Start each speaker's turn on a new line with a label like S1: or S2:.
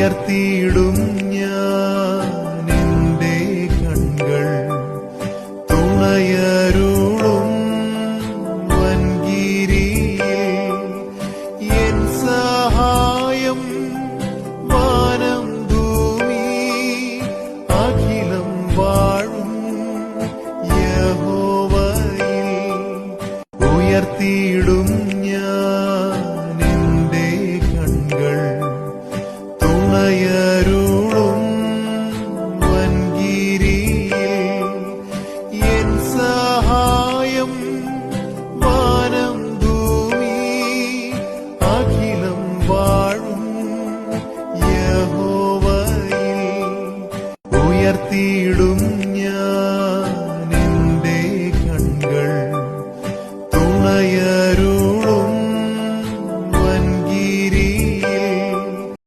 S1: ഉയർത്തിയിടും ഞാൻ എന്റെ കണ്ണുകൾ തുണയരുളും വൻകിരിയിൽ. എൻ സഹായം വാനം ഭൂമി അഖിലം വാഴും യഹോവയിൽ. ഉയർത്തിയിടും ഞാൻ എന്റെ കണ്ണുകൾ തുണയ